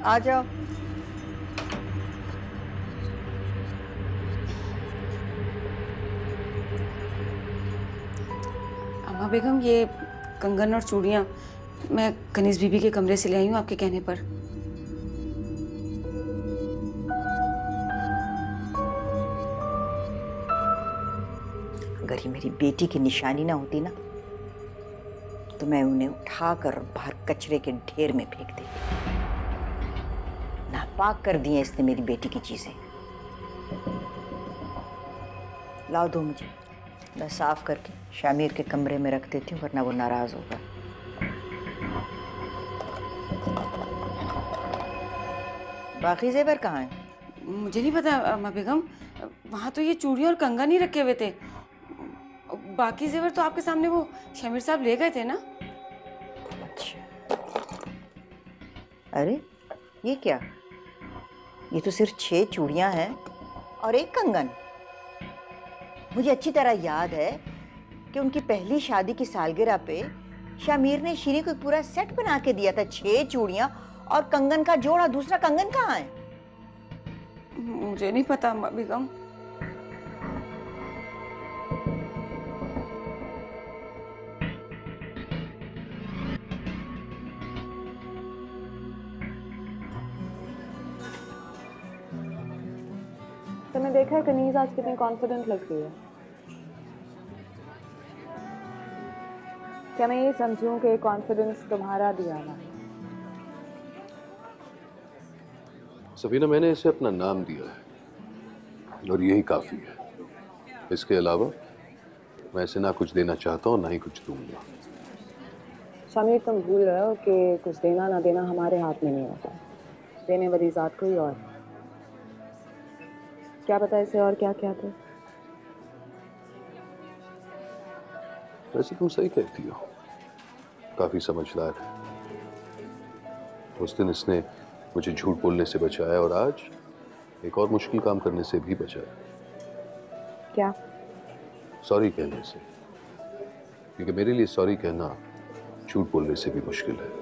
आ जाओ। अम्मा बेगम, ये कंगन और चूड़ियाँ मैं कनीज बीबी के कमरे से ले आई हूँ आपके कहने पर। अगर ये मेरी बेटी की निशानी ना होती ना तो मैं उन्हें उठाकर बाहर कचरे के ढेर में फेंक देती। नापाक कर दी है इसने मेरी बेटी की चीजें। लाओ दो मुझे, मैं साफ करके शामिर के कमरे में रख देती हूँ, वरना वो नाराज होगा। बाकी जेवर कहाँ हैं? मुझे नहीं पता अम्मा बेगम, वहाँ तो ये चूड़ी और कंगन ही रखे हुए थे। बाकी जेवर तो आपके सामने वो शामिर साहब ले गए थे ना। अच्छा, अरे ये क्या? ये तो सिर्फ 6 चूड़ियां हैं और एक कंगन। मुझे अच्छी तरह याद है कि उनकी पहली शादी की सालगिरह पे शामिर ने शीरी को एक पूरा सेट बना के दिया था। 6 चूड़ियां और कंगन का जोड़ा। दूसरा कंगन कहाँ है? मुझे नहीं पता अम्मा बेगम। तुमने देखा है कनीज आज कितनी कॉन्फिडेंट लग रही है। क्या मैं ये समझूं कि कॉन्फिडेंस तुम्हारा दिया हुआ है? सफीना, मैंने इसे अपना नाम दिया है और यही काफी है। इसके अलावा मैं इसे ना कुछ देना चाहता हूँ ना ही कुछ दूंगा। शामिर, तुम भूल रहे हो कि कुछ देना ना देना हमारे हाथ में नहीं होता। देने वाली जात कोई और। क्या पता इसे और क्या क्या थे। वैसे तुम सही कहती हो, काफी समझदार है। उस दिन इसने मुझे झूठ बोलने से बचाया और आज एक और मुश्किल काम करने से भी बचाया। क्या? सॉरी कहने से, क्योंकि मेरे लिए सॉरी कहना झूठ बोलने से भी मुश्किल है।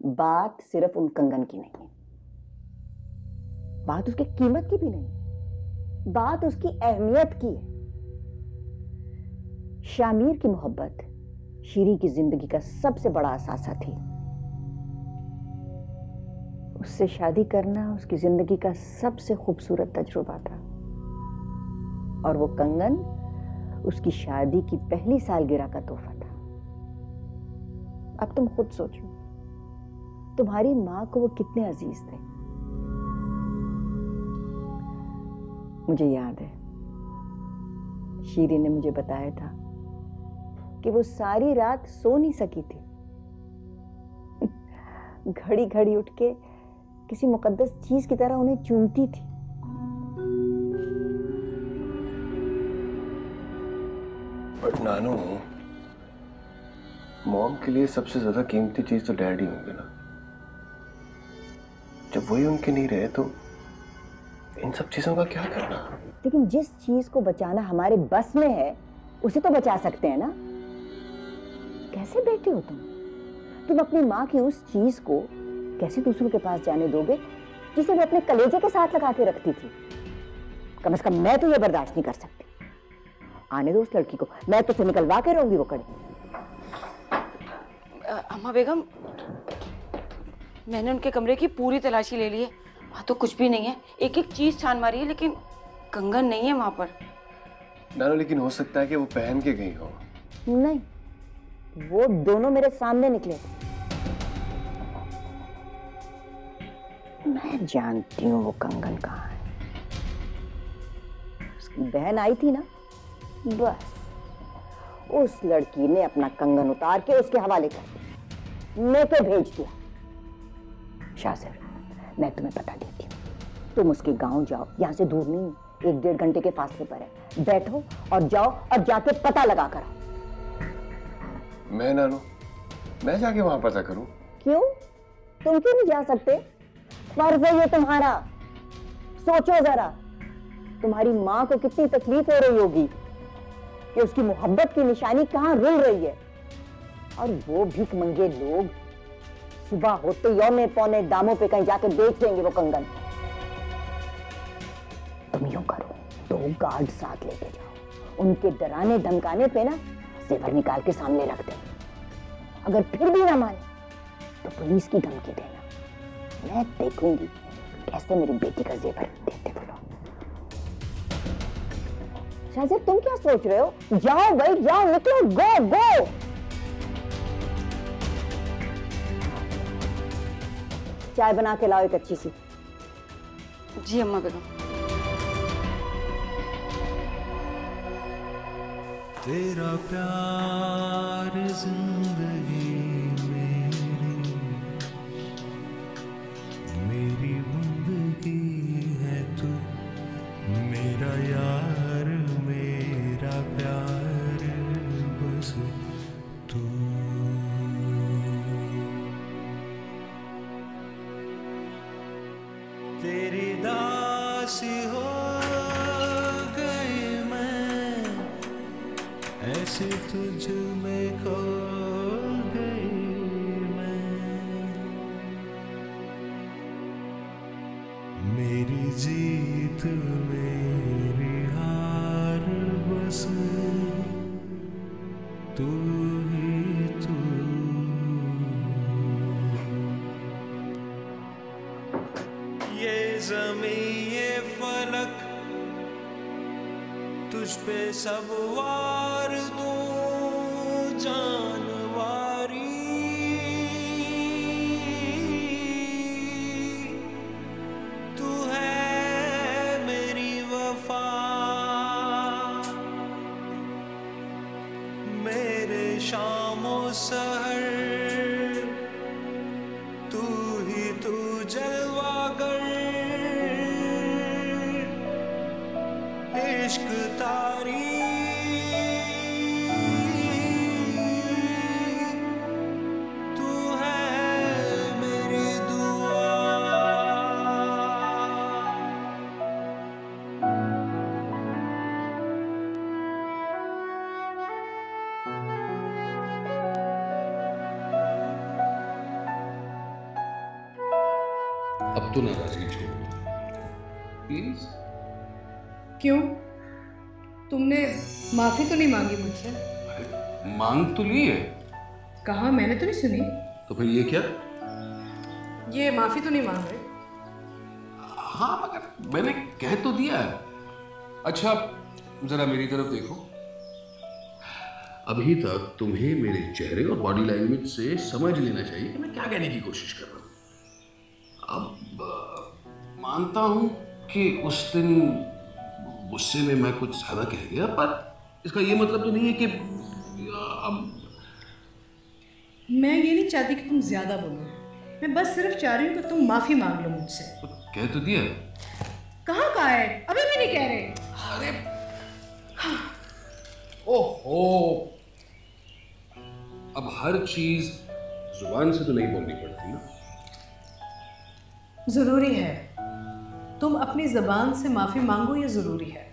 बात सिर्फ उन कंगन की नहीं है, बात उसकी कीमत की भी नहीं, बात उसकी अहमियत की है। शामिर की मोहब्बत शीरी की जिंदगी का सबसे बड़ा असासा थी। उससे शादी करना उसकी जिंदगी का सबसे खूबसूरत तजुर्बा था और वो कंगन उसकी शादी की पहली सालगिरह का तोहफा था। अब तुम खुद सोचो, तुम्हारी मां को वो कितने अजीज थे। मुझे याद है शीरी ने मुझे बताया था कि वो सारी रात सो नहीं सकी थी। घड़ी घड़ी उठ के किसी मुकद्दस चीज की तरह उन्हें चूमती थी। बट नानू, मॉम के लिए सबसे ज्यादा कीमती चीज तो डैडी होंगे ना। जब वही उनके नहीं रहे तो इन सब चीजों का क्या करना? लेकिन जिस चीज को बचाना हमारे बस में है उसे तो बचा सकते हैं ना। कैसे बैठे हो तुम अपनी माँ की उस चीज को कैसे दूसरों के पास जाने दोगे जिसे वो अपने कलेजे के साथ लगा के रखती थी? कम से कम मैं तो ये बर्दाश्त नहीं कर सकती। आने दो उस लड़की को, मैं तो उसे निकलवा के रहूंगी वो कड़ी। अम्मा बेगम, मैंने उनके कमरे की पूरी तलाशी ले ली है। वहाँ तो कुछ भी नहीं है। एक एक चीज छान मारी है, लेकिन कंगन नहीं है वहां पर। नानू, लेकिन हो सकता है कि वो पहन के गई हो। नहीं, वो दोनों मेरे सामने निकले थे। मैं जानती हूँ वो कंगन कहाँ है। उसकी बहन आई थी ना, बस उस लड़की ने अपना कंगन उतार के उसके हवाले कर दिया, लेके भेज दिया। शाज़र, मैं तुम्हें बता देती हूँ, तुम उसके गांव जाओ, यहाँ से दूर नहीं, 1-1.5 घंटे के फासले पर है। बैठो और जाओ और जाके पता लगा कर आओ। मैं नानू, मैं जाके वहां पता करूं? क्यों? तुम क्यों नहीं जा सकते? फर्ज है ये तुम्हारा। सोचो जरा, तुम्हारी माँ को कितनी तकलीफ हो रही होगी। कि उसकी मोहब्बत की निशानी कहाँ रुल रही है, और वो भिखमंगे लोग सुबह होते ही औने पौने दामों पे कहीं जाके बेच देंगे वो कंगन। तुम यूं करो, 2 गार्ड साथ लेके जाओ, उनके डराने धमकाने पे ना जेवर निकाल के सामने रख दे। अगर फिर भी ना माने तो पुलिस की धमकी देना। मैं देखूंगी कैसे मेरी बेटी का जेवर देते वो लोग। शाहजेब तुम क्या सोच रहे हो? जाओ भाई जाओ, निकलो, गो गो। चाय बना के लाओ एक अच्छी सी। जी अम्मा बेगम। तेरा प्यार जिंदगी मेरी बंदगी है तू, मेरा यार मेरा प्यार बस तू। तेरी दासी हो गई मैं, ऐसे तुझ में खो गई मैं। मेरी जीत मेरी हार बस तू ही तू। ये ज़मीं ये फलक तुझ पे सब वार दूं जानवारी। तू है मेरी वफा, मेरे शामो सहर तू ही तू जलवागर। इश्क तारी तू है मेरी दुआ। अब तो नाराजगी छोड़ो प्लीज। क्यों? तुमने माफी तो नहीं मांगी मुझसे? मांग तो ली है। कहा? मैंने तो नहीं सुनी। तो फिर ये क्या? ये माफी तो नहीं मांग रहे? हाँ मगर मैंने कह तो दिया है। अच्छा जरा मेरी तरफ देखो। अभी तक तुम्हें मेरे चेहरे और बॉडी लैंग्वेज से समझ लेना चाहिए कि मैं क्या कहने की कोशिश कर रहा हूं। अब मानता हूं कि उस दिन गुस्से में मैं कुछ ज्यादा कह गया, पर इसका ये मतलब तो नहीं है कि अब मैं ये नहीं चाहती कि तुम ज्यादा बोलो। मैं बस सिर्फ चाह रही हूँ कि तुम माफी मांग लो मुझसे। तो कह तो दिया। कहाँ का है? अभी भी नहीं कह रहे। अरे ओहो, अब हर चीज जुबान से तो नहीं बोलनी पड़ती ना। जरूरी है। तुम अपनी जबान से माफी मांगो, ये जरूरी है,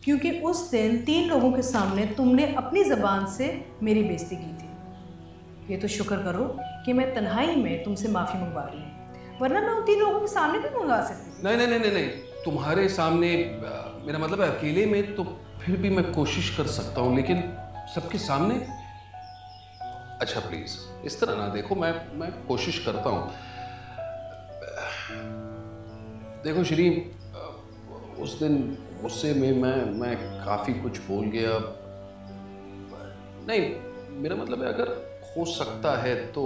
क्योंकि उस दिन 3 लोगों के सामने तुमने अपनी जबान से मेरी बेइज्जती की थी। ये तो शुक्र करो कि मैं तन्हाई में तुमसे माफी मंगवा रही हूँ, वरना मैं उन 3 लोगों के सामने भी मंगवा सकती थी। नहीं नहीं नहीं नहीं, तुम्हारे सामने मेरा मतलब है अकेले में तो फिर भी मैं कोशिश कर सकता हूँ, लेकिन सबके सामने। अच्छा प्लीज इस तरह ना देखो, मैं कोशिश करता हूँ। देखो श्री, उस दिन गुस्से में मैं काफी कुछ बोल गया। नहीं मेरा मतलब है अगर हो सकता है तो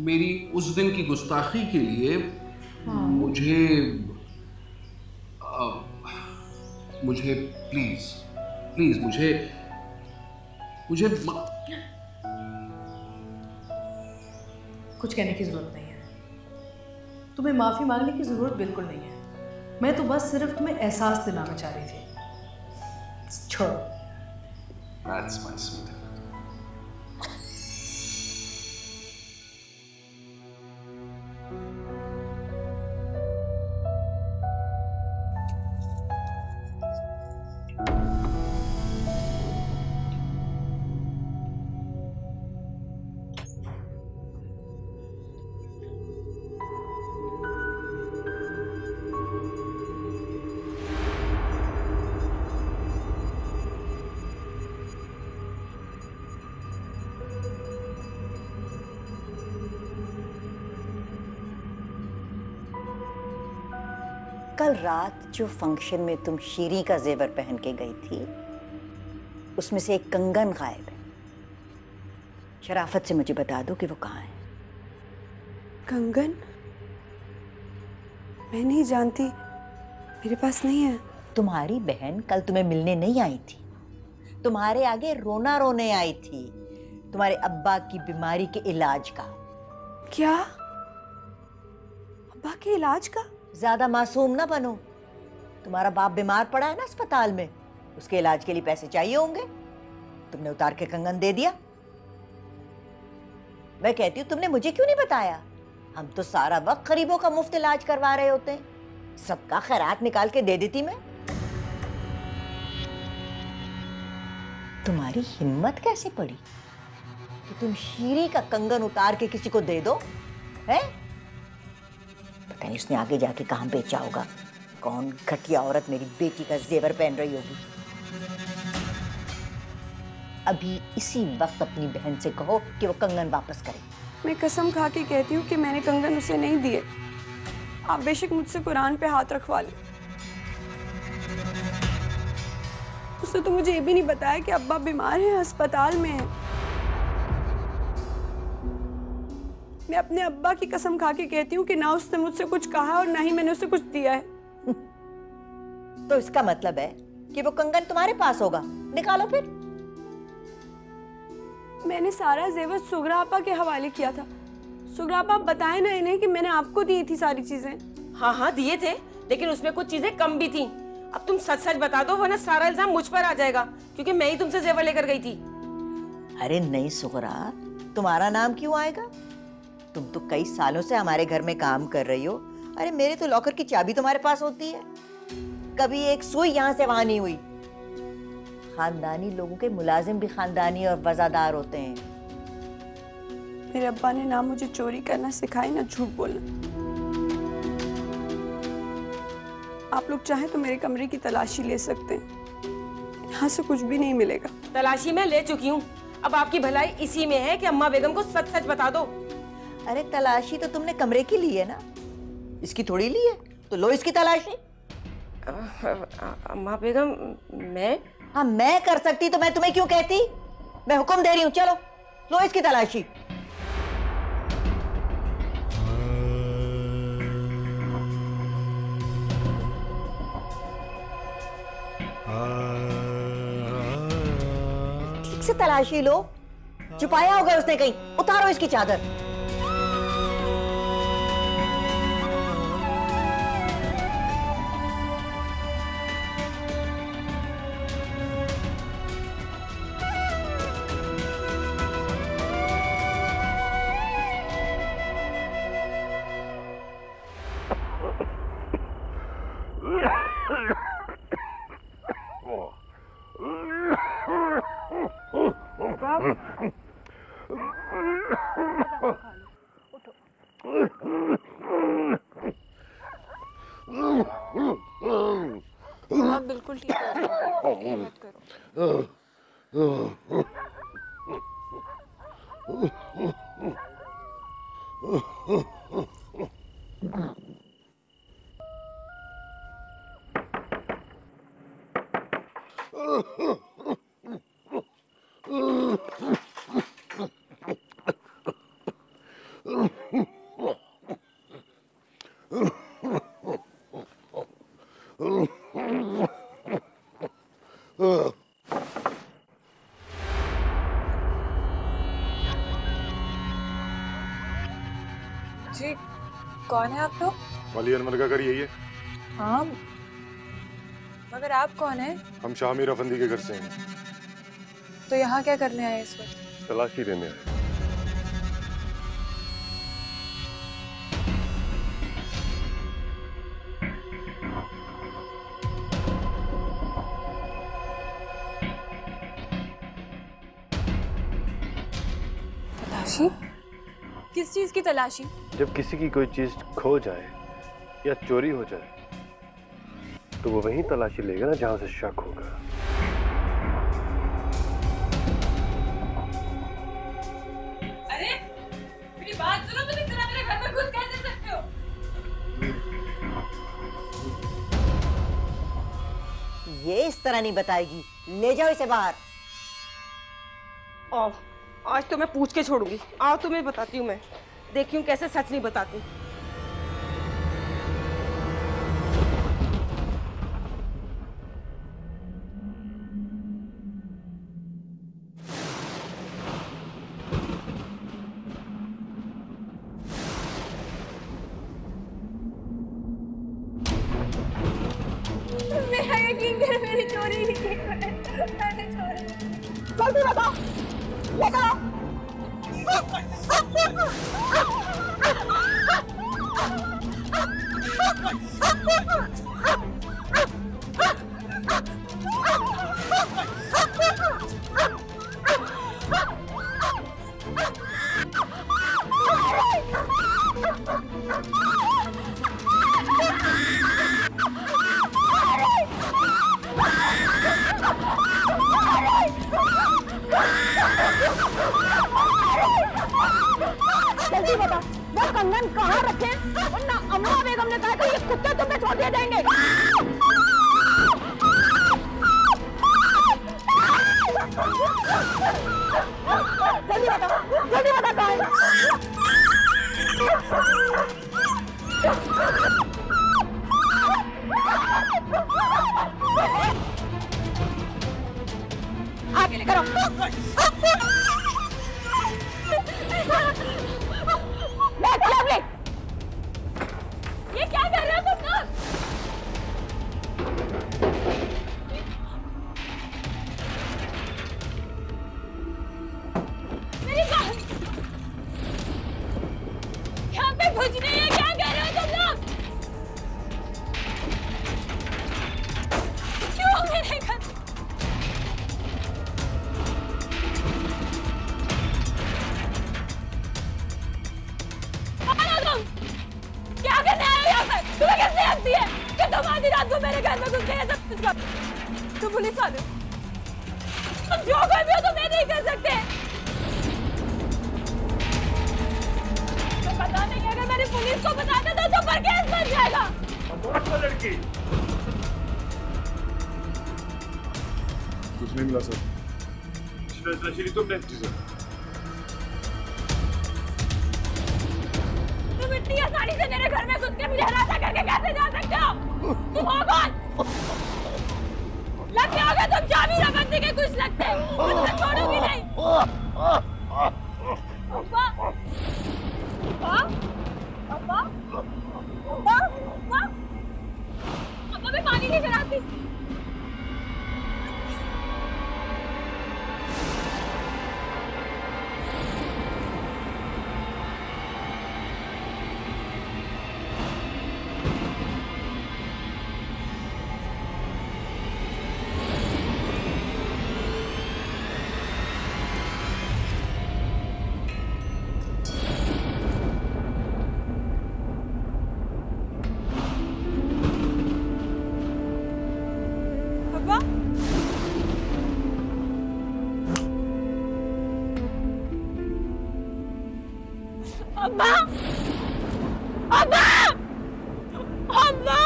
मेरी उस दिन की गुस्ताखी के लिए मुझे प्लीज मुझे कुछ कहने की जरूरत नहीं है। तुम्हें माफी मांगने की जरूरत बिल्कुल नहीं है। मैं तो बस सिर्फ तुम्हें एहसास दिलाना चाह रही थी। छोड़ो। That's my sweetheart. कल रात जो फंक्शन में तुम शीरी का जेवर पहन के गई थी, उसमें से एक कंगन गायब है। शराफत से मुझे बता दो कि वो कहाँ है। कंगन? मैं नहीं जानती, मेरे पास नहीं है। तुम्हारी बहन कल तुम्हें मिलने नहीं आई थी, तुम्हारे आगे रोना रोने आई थी, तुम्हारे अब्बा की बीमारी के इलाज का। क्या? अब्बा के इलाज का? ज्यादा मासूम ना बनो। तुम्हारा बाप बीमार पड़ा है ना अस्पताल में, उसके इलाज के लिए पैसे चाहिए होंगे, तुमने उतार के कंगन दे दिया। मैं कहती हूँ तुमने मुझे क्यों नहीं बताया? हम तो सारा वक्त गरीबों का मुफ्त इलाज करवा रहे होते हैं, सबका खैरात निकाल के दे देती मैं। तुम्हारी हिम्मत कैसे पड़ी कि तुम शीरी का कंगन उतार के किसी को दे दो? है पता नहीं उसने आगे जाके कहां बेचा होगा। कौन घटिया औरत मेरी बेटी का जेवर पहन रही होगी। अभी इसी वक्त अपनी बहन से कहो कि वो कंगन वापस करे। मैं कसम खा के कहती हूँ कि मैंने कंगन उसे नहीं दिए। आप बेशक मुझसे कुरान पे हाथ रखवा लें। उसने तो मुझे ये भी नहीं बताया कि अब्बा बीमार है, अस्पताल में है। मैं अपने अब्बा की कसम खा के कहती हूँ कि ना उसने मुझसे कुछ कहा और ना ही मैंने उसे कुछ दिया है। तो इसका मतलब है कि वो कंगन तुम्हारे पास होगा, निकालो फिर। मैंने सारा जेवर सुगरा आपा के हवाले किया था। सुगरा आपा बताए ना इन्हें कि मैंने आपको दी थी सारी चीजें। हाँ हाँ दिए थे, लेकिन उसमें कुछ चीजें कम भी थी। अब तुम सच सच बता दो, वरना सारा इल्जाम मुझ पर आ जाएगा, क्योंकि मैं ही तुमसे जेवर लेकर गई थी। अरे नहीं सुगरा, तुम्हारा नाम क्यों आएगा? तुम तो कई सालों से हमारे घर में काम कर रही हो। अरे मेरे तो लॉकर की चाबी तुम्हारे पास होती है, कभी एक सुई यहाँ से वहां नहीं हुई। खानदानी लोगों के मुलाजिम भी खानदानी और वफादार होते हैं। मेरे अब्बा ने ना मुझे चोरी करना सिखाई, ना झूठ बोलना। आप लोग चाहें तो मेरे कमरे की तलाशी ले सकते हैं, यहाँ से कुछ भी नहीं मिलेगा। तलाशी मैं ले चुकी हूँ, अब आपकी भलाई इसी में है कि अम्मा बेगम को सच सच बता दो। अरे तलाशी तो तुमने कमरे की ली है ना, इसकी थोड़ी ली है, तो लो इसकी तलाशी। अम्मा बेगम मैं? हाँ मैं कर सकती तो मैं तुम्हें क्यों कहती? मैं हुक्म दे रही हूँ, चलो लो इसकी तलाशी। ठीक से तलाशी लो, छुपाया होगा उसने कहीं, उतारो इसकी चादर। आप बिल्कुल ठीक हो, मत करो। जी कौन है आप लोग? वाली अनवर का घर यही है। हाँ मगर आप कौन हैं? हम शाह मीर अफंदी के घर से हैं। तो यहाँ क्या करने आए इस वक्त? तलाशी लेने आए। तलाशी? किस चीज की तलाशी? जब किसी की कोई चीज खो जाए या चोरी हो जाए तो वो वहीं तलाशी लेगा ना जहां से शक होगा। अरे मेरी बात सुनो, तुम इस तरह मेरे घर में घुस कैसे सकते हो? खाना नहीं बताएगी। ले जाओ इसे बाहर। आओ, आज तो मैं पूछ के छोड़ूंगी। आओ तुम्हें बताती हूँ मैं, देखती हूँ कैसे सच नहीं बताती। मेरा यकीन कर, मेरी चोरी नहीं की मैंने चोरी। जल्दी बताओ, लेकर आओ। जल्दी बता, वो कंगन कहाँ रखे? वरना अम्मा बेगम ने कहा था ये कुत्ते तुम्हें छोड़ दे देंगे। जल्दी बता कहाँ है? आगे लेकर आओ। ये क्या कर रहे हो तुम लोग? मेरी बात यहाँ पे कुछ नहीं है। क्या कर रहे हो तुम लोग? क्यों मेरे घर? क्या करने आए हो यहाँ पे? तुम्हें कैसे लगती है कि तुम आधी रात को मेरे घर में घुस गए? सब कुछ कर तुम पुलिस वाले हो। तुम जो कोई भी हो तुम ये नहीं कर सकते। तो पता नहीं अगर मैंने पुलिस को बताया तो तुम पर केस बन जाएगा। लड़की कुछ नहीं मिला सर। तुमने तुम इतनी आसानी से मेरे घर में घुस के मुझे हरासा करके कैसे जा सकते हो? तुम हो कौन? लगते होगा तुम चाबी रबंदी के कुछ लगते। मैं तुम्हें छोड़ूंगी नहीं। अब्बा, अब्बा, अब्बा, अब्बा, अब्बा, अब्बा मैं पानी लेकर आती। अब्बा, अब्बा, अब्बा, अब्बा,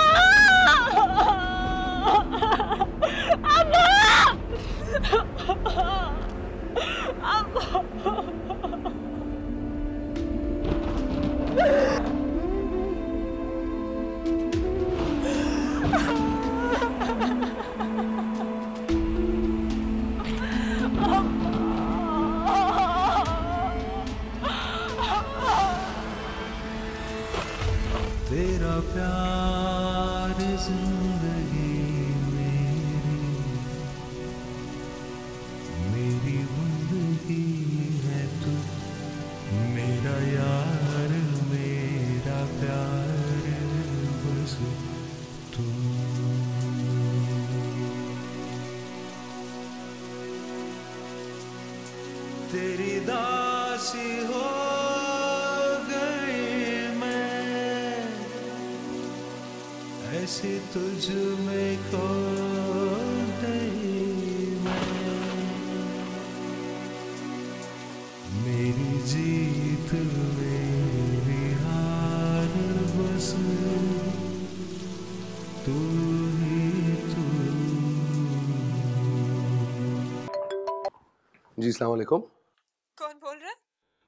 अब्बा, तेरा प्यार जिंदगी मेरी जिंदगी है तू, मेरा यार मेरा प्यार बस तू। तेरी दासी हो ऐसे तुझ में खो गई मैं, मेरी जीत मेरी हार बस तू ही तू जी अस्सलाम वालेकुम। कौन बोल रहा है?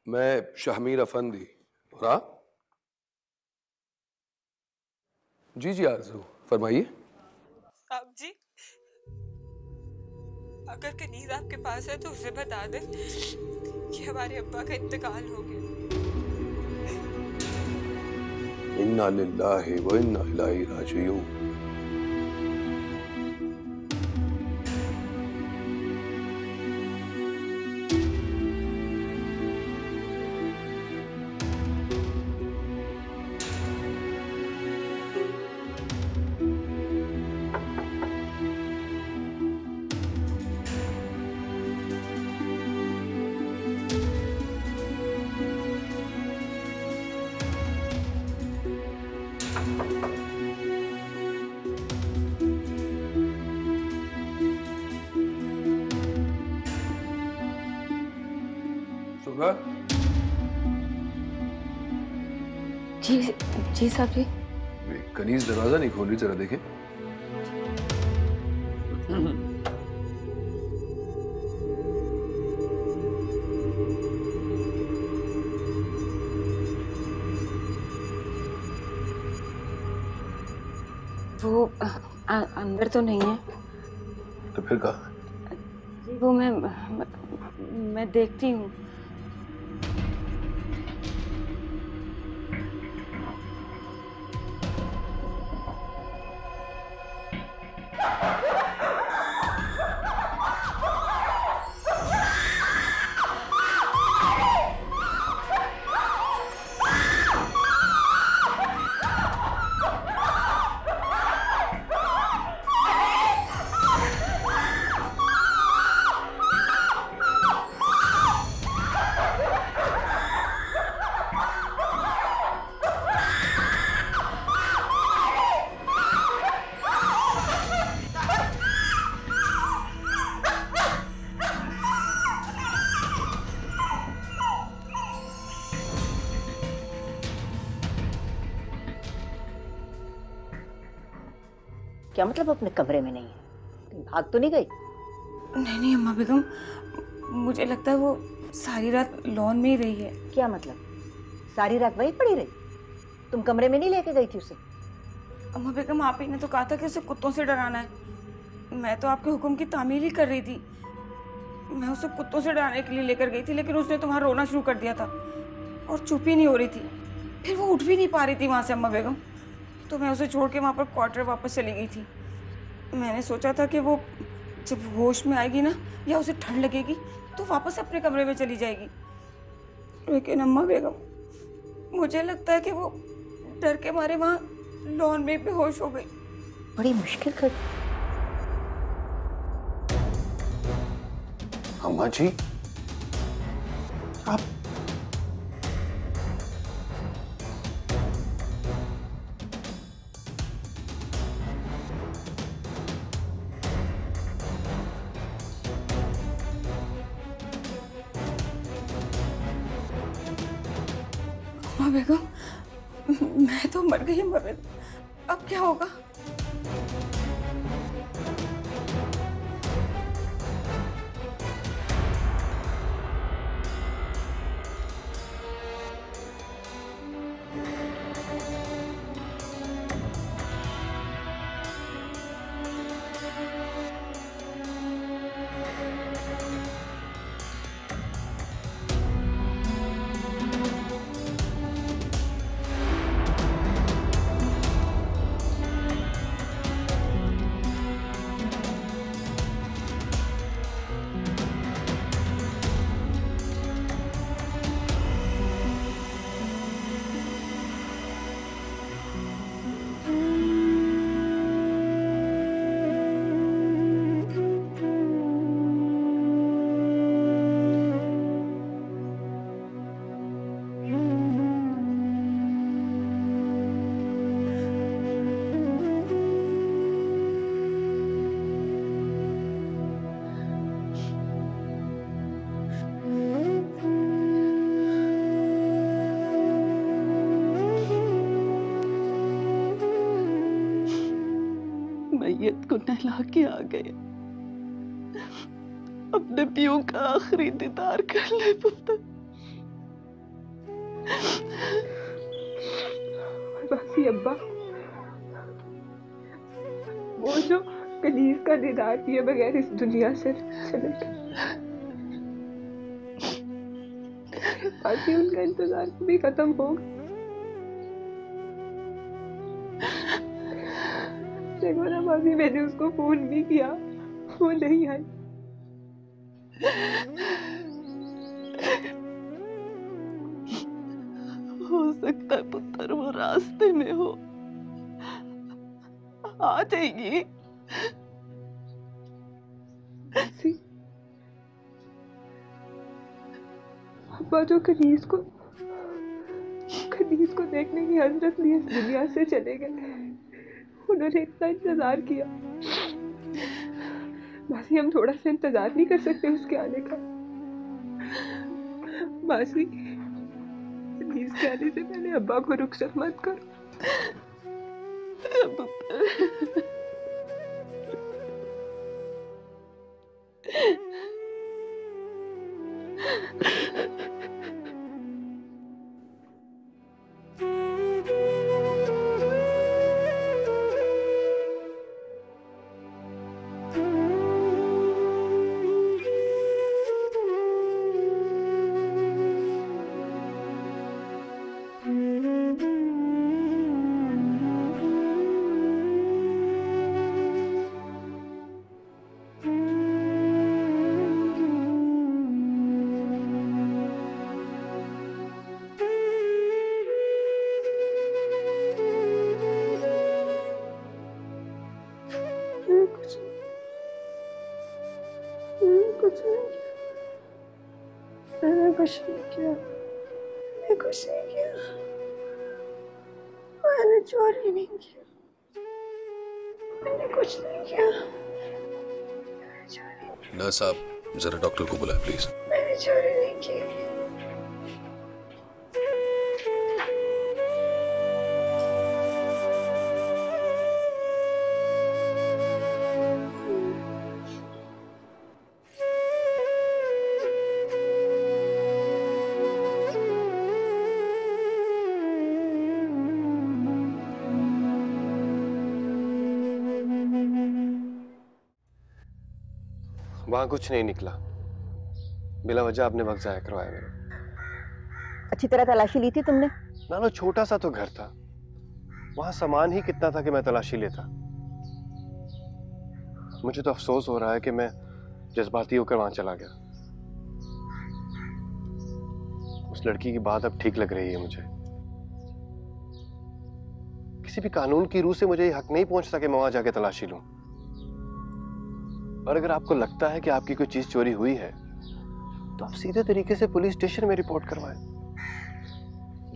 मैं शाहमीर अफंदी। और आप? जी जी आरज़ू, फरमाइए। आप जी, अगर कनीज आपके पास है तो उसे बता दे कि हमारे अब्बा का इंतकाल हो गया। इन्ना लिल्लाहि व इन्ना इलैहि राजिऊन। सुबह जी जी साहब जी। कनीज दरवाजा नहीं खोल रही, जरा देखें। वो अंदर तो नहीं है। तो फिर कहा? जी वो मैं देखती हूँ। क्या मतलब अपने कमरे में नहीं है? कहीं भाग तो नहीं गई? नहीं नहीं अम्मा बेगम, मुझे लगता है वो सारी रात लॉन में ही रही है। क्या मतलब? सारी रात वहीं पड़ी रही? तुम कमरे में नहीं लेके गई थी उसे? अम्मा बेगम आप ही ने तो कहा था कि उसे कुत्तों से डराना है। मैं तो आपके हुक्म की तामील ही कर रही थी। मैं उसे कुत्तों से डराने के लिए लेकर गई थी, लेकिन उसने तो वहाँ रोना शुरू कर दिया था और चुप ही नहीं हो रही थी। फिर वो उठ भी नहीं पा रही थी वहाँ से अम्मा बेगम, तो मैं उसे छोड़ के वहाँ पर क्वार्टर वापस चली गई थी। मैंने सोचा था कि वो जब होश में आएगी ना, या उसे ठंड लगेगी, तो वापस अपने कमरे में चली जाएगी। लेकिन अम्मा बेगम मुझे लगता है कि वो डर के मारे वहाँ लॉन में बेहोश हो गई। बड़ी मुश्किल कर। अम्मा जी आप अम्मा बेगम मैं तो मर गई अम्मा बेगम, अब क्या होगा? मैयत को नहला के आ गए अपने पियो का आखिरी दीदार कर ले पुत्र। बासी अब्बा, वो जो कलीज का दीदार किए बगैर इस दुनिया से चले गए, बासी उनका इंतजार भी खत्म होगा। देखो ना बासी, मैंने उसको फोन भी किया, वो नहीं आई। हो सकता है पुत्र वो रास्ते में हो, आ जाएगी। अब्बा जो कनीज को देखने की हसरत लिए इस दुनिया से चले गए, उन्होंने इतना इंतजार किया। मासी, हम थोड़ा सा इंतजार नहीं कर सकते उसके आने का? मासी, कनीज के आने से पहले अब्बा को रुखसत मत करो। कुछ नहीं किया, मैंने चोरी नहीं किया, मैंने कुछ नहीं किया। नर्स साहब, जरा डॉक्टर को बुलाएं प्लीज। मैंने चोरी नहीं की। वहां कुछ नहीं निकला। बिला वजह आपने वक्त जाया करवाया मेरा। अच्छी तरह तलाशी ली थी तुमने? ना, छोटा सा तो घर था, वहां सामान ही कितना था कि मैं तलाशी लेता। मुझे तो अफसोस हो रहा है कि मैं जज्बाती होकर वहां चला गया। उस लड़की की बात अब ठीक लग रही है मुझे। किसी भी कानून की रूह से मुझे ये हक नहीं पहुंचता कि मैं वहां जाके तलाशी लूं। और अगर आपको लगता है कि आपकी कोई चीज चोरी हुई है तो आप सीधे तरीके से पुलिस स्टेशन में रिपोर्ट करवाएं।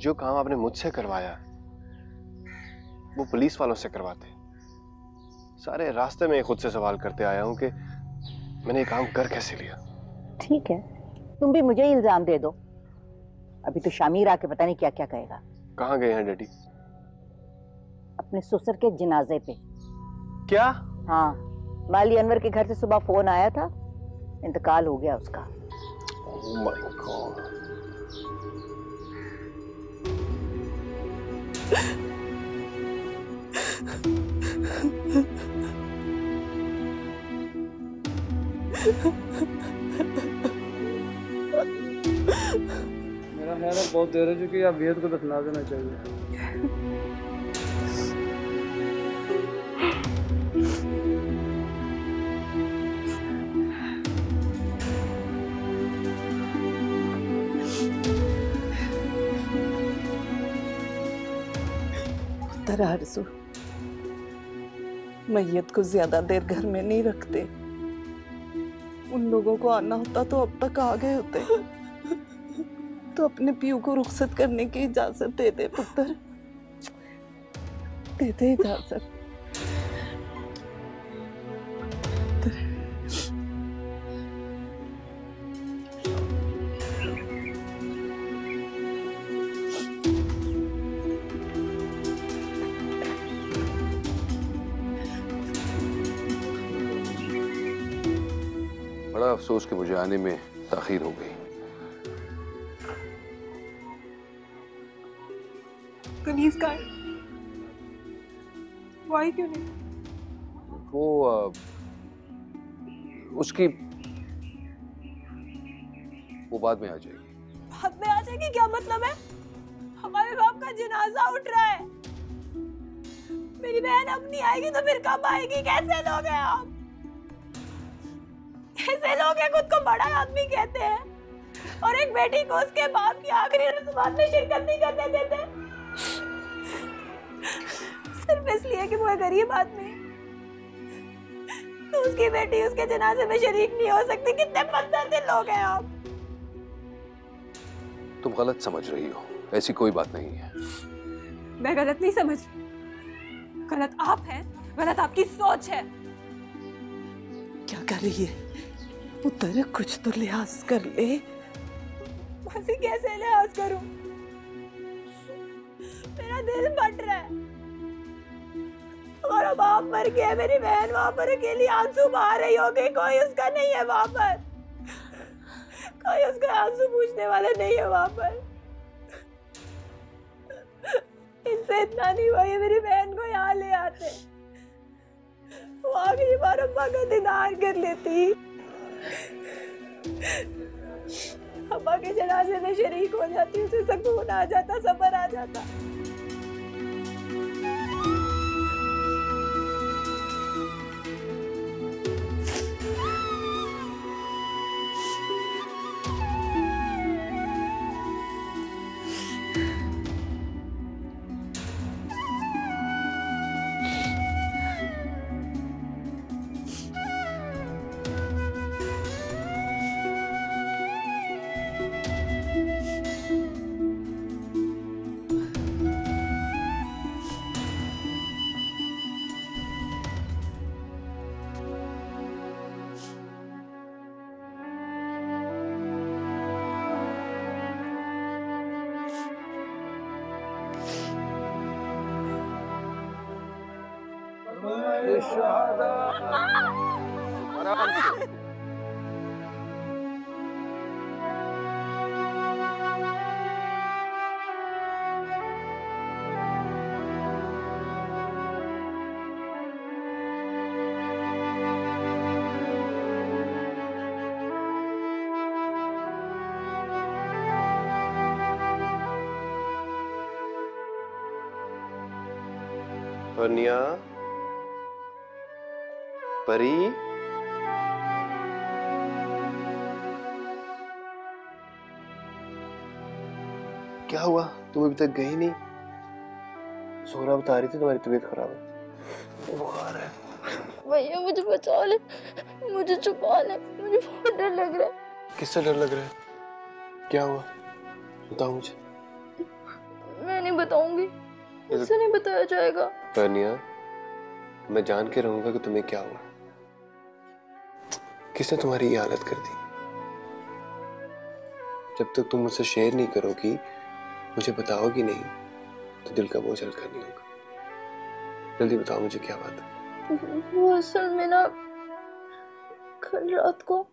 जो काम आपने मुझसे करवाया वो पुलिस वालों से करवाते। सारे रास्ते में खुद से सवाल करते आया हूं कि मैंने ये काम कर कैसे लिया। ठीक है, तुम भी मुझे इल्जाम दे दो। अभी तो शामिर आके पता नहीं क्या क्या कहेगा। कहाँ गए हैं डैडी? अपने ससुर के जनाजे पे। क्या? हाँ, माली अनवर के घर से सुबह फोन आया था, इंतकाल हो गया उसका। Oh my God. मेरा ख्याल है बहुत देर हो चुकी है, अब बेहद को दफना देना चाहिए। आरज़ू, मैयत को ज्यादा देर घर में नहीं रखते। उन लोगों को आना होता तो अब तक आ गए होते। तो अपने पियू को रुखसत करने की इजाजत दे दे पुत्र, दे दे इजाजत। बड़ा बड़ा अफसोस कि मुझे आने में ताखीर हो गई। कनीज का वाई क्यों नहीं? वो उसकी वो बाद में आ जाएगी। बाद में आ जाएगी क्या मतलब है? हमारे बाप का जनाजा उठ रहा है। मेरी बहन अब नहीं आएगी तो फिर कब आएगी? कैसे लोग हैं आप? कैसे लोग हैं खुद को बड़ा आदमी कहते हैं और एक बेटी को उसके बाप की आखिरी रस्मात में शिरकत नहीं करने देते सिर्फ इसलिए कि वो गरीब आदमी तो उसकी बेटी उसके जनाजे में शरीक नहीं हो सकती। कितने पत्थर लोग हैं आप। तुम गलत समझ रही हो, ऐसी कोई बात नहीं है। मैं गलत नहीं समझ रही, गलत आप हैं, गलत आपकी सोच है। क्या कर रही है पुत्र? कुछ तो लिहाज कर ले। मासी कैसे लिहाज करूं? मेरा दिल फट रहा है। हमारा बाप मर गया, मेरी बहन वहां पर अकेली आंसू बहा रही होगी। कोई उसका नहीं है वहां पर, कोई उसका आंसू पूछने वाला नहीं है वहां पर। इनसे इतना नहीं हुआ, ये मेरी बहन को यहाँ ले आते, वो आखिरी बार अम्मा का दीदार कर लेती, अम्मा के जनाजे में शरीक हो जाती, उसे सुकून आ जाता, सब्र आ जाता। आराम से। वर्निया, परी, क्या हुआ? तुम अभी तक गई नहीं? सोहरा बता रही थी तुम्हारी तबीयत खराब है। बुखार है। भैया मुझे बचा ले, मुझे छुपा ले, मुझे बहुत डर लग रहा है। किससे डर लग रहा है? क्या हुआ? बताओ मुझे। मैं नहीं बताऊंगी, मुझसे नहीं बताया जाएगा। वर्निया, मैं जान के रहूंगा कि तुम्हें क्या हुआ। किसने तुम्हारी ये हालत कर दी? जब तक तुम मुझसे शेयर नहीं करोगी, मुझे बताओगी नहीं, तो दिल का बोझ हल्का नहीं होगा। जल्दी बताओ मुझे क्या बात है। वो असल में ना कल रात को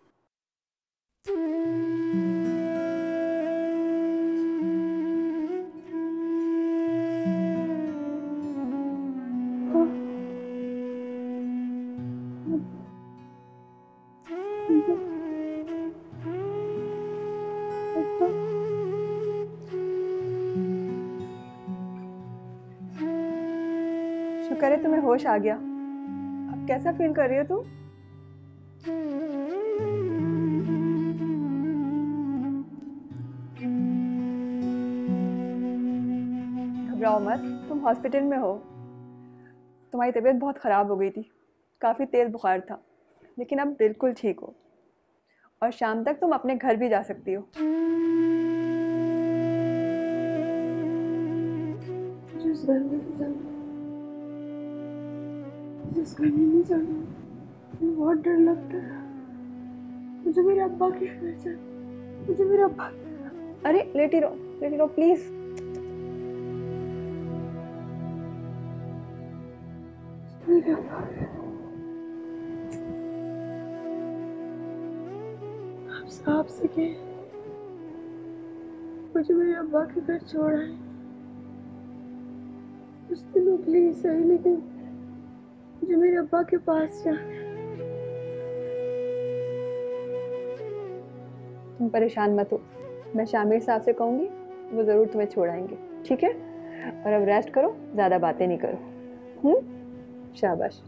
शुक्र है तुम्हें होश आ गया। अब कैसा फील कर रही हो तुम? घबराओ मत, तुम हॉस्पिटल में हो। तुम्हारी तबीयत बहुत ख़राब हो गई थी, काफ़ी तेज़ बुखार था, लेकिन अब बिल्कुल ठीक हो और शाम तक तुम अपने घर भी जा सकती हो। जिस घर में नहीं जाना, मुझे बहुत डर लगता है। मुझे मेरे अब्बा की फिक्र है, मुझे मेरे अब्बा। अरे लेटी रहो प्लीज। आपसे कहें मुझे मेरे अब्बा के घर छोड़ा है कुछ दिनों के लिए सही, लेकिन मुझे मेरे अब्बा के पास जाना है। तुम परेशान मत हो, मैं शामिर साहब से कहूँगी, वो ज़रूर तुम्हें छोड़ाएंगे, ठीक है? और अब रेस्ट करो, ज़्यादा बातें नहीं करो। शाबाश।